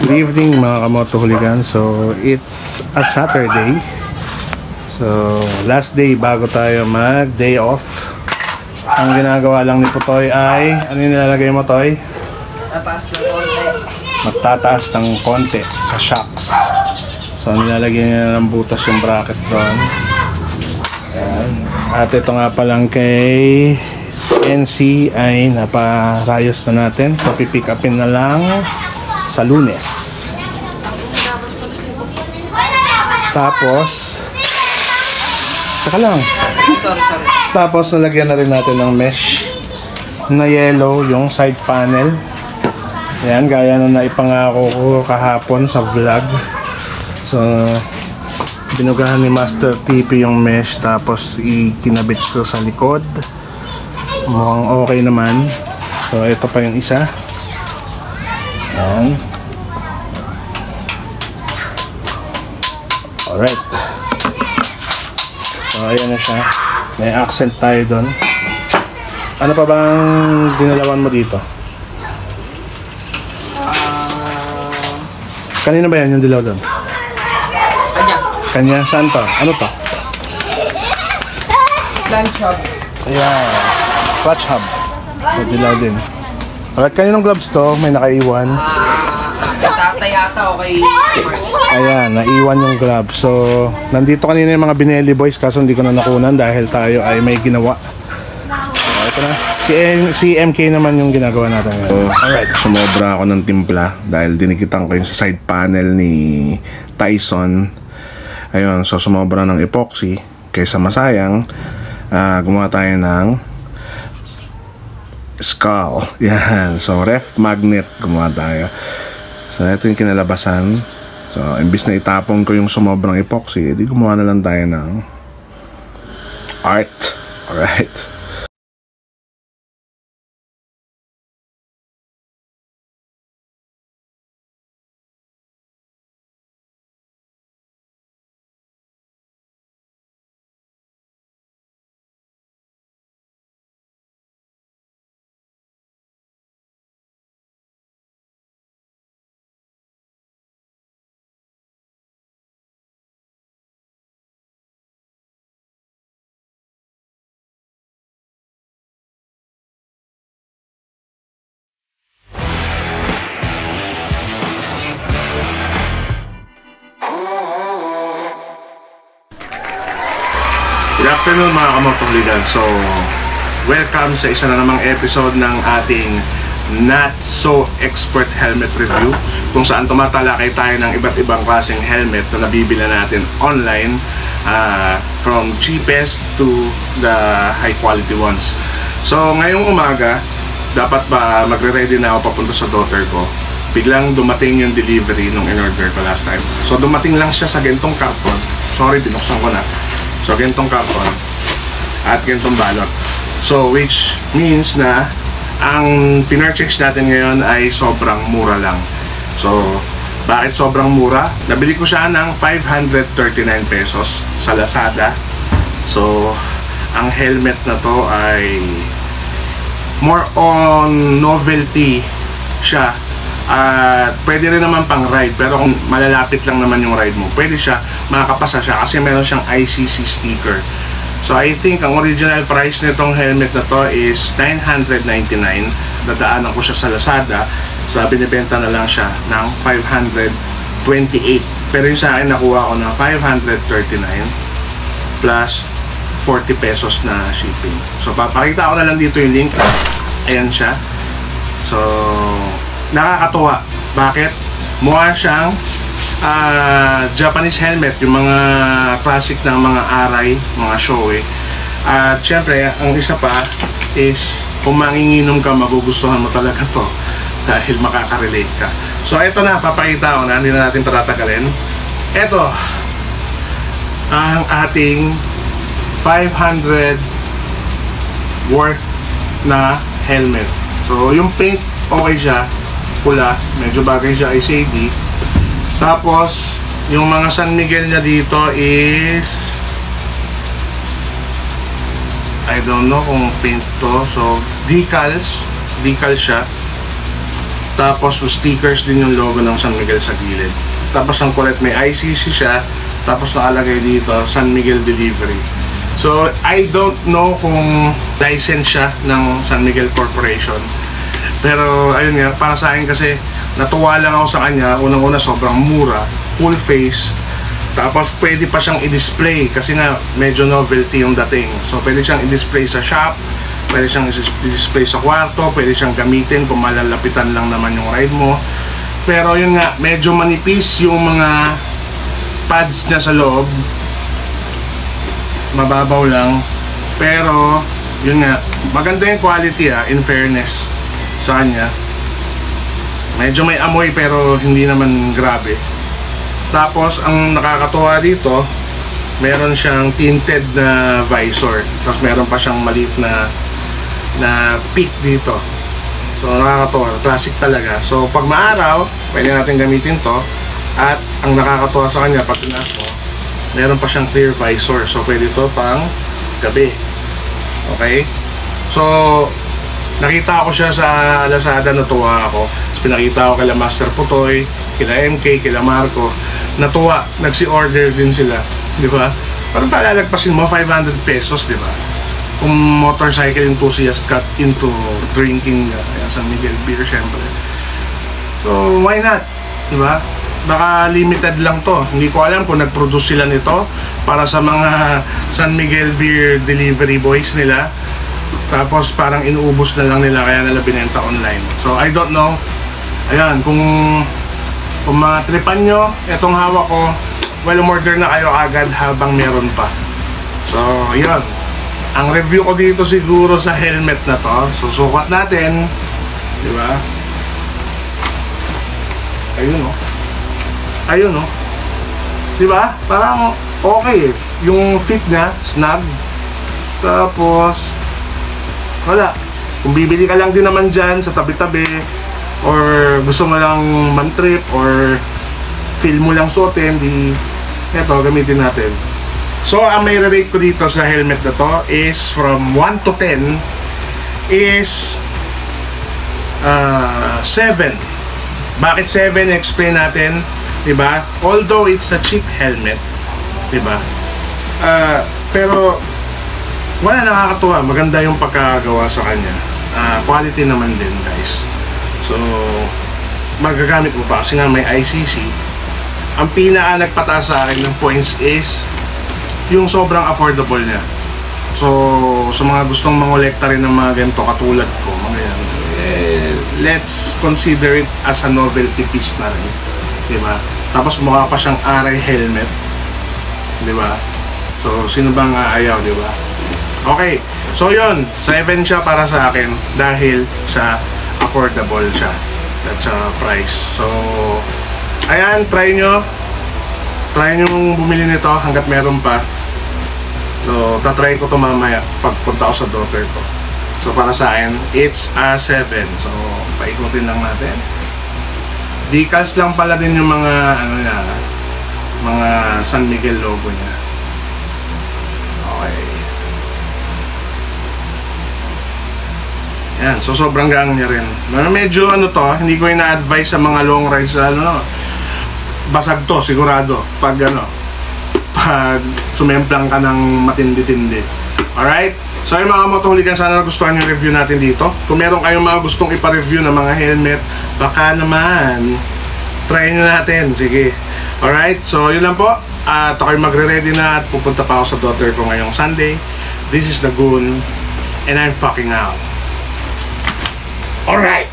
Good evening mga kamoto huligan. So it's a Saturday. So last day bago tayo mag day off. Ang ginagawa lang ni Putoy ay ano yung nilalagay mo, Toy? Tataas ng konti. Magtataas ng konti sa shocks. So nilalagyan niya ng butas yung bracket doon. Ayan. At ito nga palang kay NC ay naparayos na natin. So pipick upin na lang sa Lunes. Tapos saka lang. Sorry. Tapos nalagyan na rin natin ng mesh na yellow yung side panel. Ayan, gaya na naipangako ko kahapon sa vlog. So binugahan ni Master TP yung mesh, tapos ikinabit ko sa likod. Mukhang okay naman. So ito pa yung isa. Ayan. Alright. So ayan na siya. May accent tayo doon. Ano pa bang dinalawan mo dito? Kanina ba yan yung dilaw doon? Kanya? Saan pa? Ano pa? Lunch hub. Ayan. Clutch hub. May dilaw din. Alright, kaninong gloves to? May nakaiwan. Tata yata o kay Mark. Ayan, naiwan yung gloves. So, nandito kanina yung mga Binelli boys, kaso hindi ko na nakunan dahil tayo ay may ginawa. So, ito na. Si MK naman yung ginagawa natin ngayon. So, alright, sumobra ako ng timpla dahil dinikitan ko yung sa side panel ni Tyson. Ayun, so sumobra ng epoxy kaysa masayang. Gumawa tayo ng skull. Yan, so ref magnet gumawa tayo. So ito yung kinalabasan. So imbis na itapon ko yung sumobrang epoxy, edi gumawa na lang tayo ng art. Alright. Good afternoon mga kamotuligan. So, welcome sa isa na namang episode ng ating Not So Expert Helmet Review, kung saan tumatalakay tayo ng iba't ibang klaseng helmet na nabibili natin online, from cheapest to the high quality ones. So, ngayong umaga, dapat ba magre-ready na ako papunta sa daughter ko. Biglang dumating yung delivery nung in-order ko last time. So, dumating lang siya sa gantong karton. Sorry, binuksan ko na. So, gantong karton at gantong balot. So, which means na ang pinurchase natin ngayon ay sobrang mura lang. So, bakit sobrang mura? Nabili ko siya ng 539 pesos sa Lazada. So, ang helmet na to ay more on novelty siya. At pwede rin naman pang ride, pero kung malalapit lang naman yung ride mo, pwede siya, makakapasa siya kasi meron siyang ICC sticker. So I think ang original price nitong helmet na to is 999. Dadaanan ko siya sa Lazada, so binibenta na lang siya ng 528. Pero yung sa akin nakuha ko ng 539 plus 40 pesos na shipping. So papakita ko na lang dito yung link. Ayan siya. So nakakatuwa. Bakit? Mukha siyang Japanese helmet, yung mga classic ng mga Arai, mga Shoei. At syempre, ang isa pa is kung manginginom ka, magugustuhan mo talaga to dahil makaka-relate ka. So ito na, papakita ko na, hindi na natin patatagalin. Ito ang ating 500 worth na helmet. So yung paint okay siya, pula, medyo bagay siya kay Sadie. Tapos yung mga San Miguel niya dito is I don't know kung paint to. So decal siya. Tapos stickers din yung logo ng San Miguel sa gilid. Tapos ang kulit, may ICC siya. Tapos nakalagay dito, San Miguel Delivery. So, I don't know kung license siya ng San Miguel Corporation. Pero, ayun nga, para sa akin kasi, natuwa lang ako sa kanya. Unang-una, sobrang mura, full face. Tapos, pwede pa siyang i-display kasi nga, medyo novelty yung dating. So, pwede siyang i-display sa shop, pwede siyang i-display sa kwarto, pwede siyang gamitin kung malalapitan lang naman yung ride mo. Pero yun nga, medyo manipis yung mga pads niya sa loob. Mababaw lang. Pero, yun nga, maganda yung quality in fairness sa kanya. Medyo may amoy pero hindi naman grabe. Tapos, ang nakakatuwa dito, meron siyang tinted na visor. Tapos meron pa siyang maliit na peak dito. So nakakatuwa, classic talaga. So pag maaraw, pwede natin gamitin to. At ang nakakatuwa sa kanya, pag tinas mo, meron pa siyang clear visor. So pwede to pang gabi. Okay? So nakita ko siya sa Lazada, natuwa ako. Tapos pinakita ko kila Master Putoy, kila MK, kila Marco. Natuwa, nagsi-order din sila. Di ba? Parang palalagpasin mo, 500 pesos, di ba? Kung motorcycle enthusiast got into drinking San Miguel beer, syempre. So, why not? Diba? Baka limited lang to. Hindi ko alam kung nag-produce sila nito para sa mga San Miguel beer delivery boys nila. Tapos parang inuubos na lang nila kaya nila binenta online. So, I don't know. Ayan, kung matripan nyo, itong hawak ko, well, umorder na kayo agad habang meron pa. So, yun. Ang review ko dito siguro sa helmet na to. Susukat natin. Di ba? Ayun o. Ayun o. Di ba? Parang okay. Yung fit niya, snug. Tapos, wala. Kung bibili ka lang din naman dyan sa tabi-tabi, or gusto mo lang man-trip, or feel mo lang suotin, di, eto, gamitin natin. So, ang may rate ko dito sa helmet na to is from 1 to 10 is 7. Bakit 7? Explain natin, diba? Although it's a cheap helmet, diba? Pero, wala, nakakatuwa. Maganda yung pagkagawa sa kanya. Quality naman din, guys. So, magagamit mo pa kasi nga may ICC. Ang pinaka nagpataas sa akin ng points is yung sobrang affordable niya. So, sa mga gustong mangolekta rin ng mga ganito katulad ko, mga yan, let's consider it as a novelty piece na rin. Diba? Tapos mukha pa siyang aray helmet. Diba? So, sino bang aayaw, diba? Okay. So, yun. 7 siya para sa akin dahil sa affordable siya. That's a price. So, ayan, try nyo. Try nyo bumili nito hanggat meron pa. So, tatry ko ito mamaya pagpunta ko sa daughter ko. So, para sa akin, it's a 7. So, paikutin lang natin. Decals lang pala din yung mga, ano niya, mga San Miguel logo niya. Okay. Yan. So, sobrang gang niya rin. Medyo, ano to, hindi ko ina-advise sa mga long rides, ano, basag to, sigurado. Pag sumemplang ka ng matindi-tindi. Alright? So yung mga motoholigan, sana nagustuhan yung review natin dito. Kung meron kayong mga gustong ipa-review ng mga helmet, baka naman try nyo natin. Sige. Alright? So yun lang po. At ako'y magre-ready na at pupunta pa ako sa daughter ko ngayong Sunday. This is the Goon and I'm fucking out. Alright!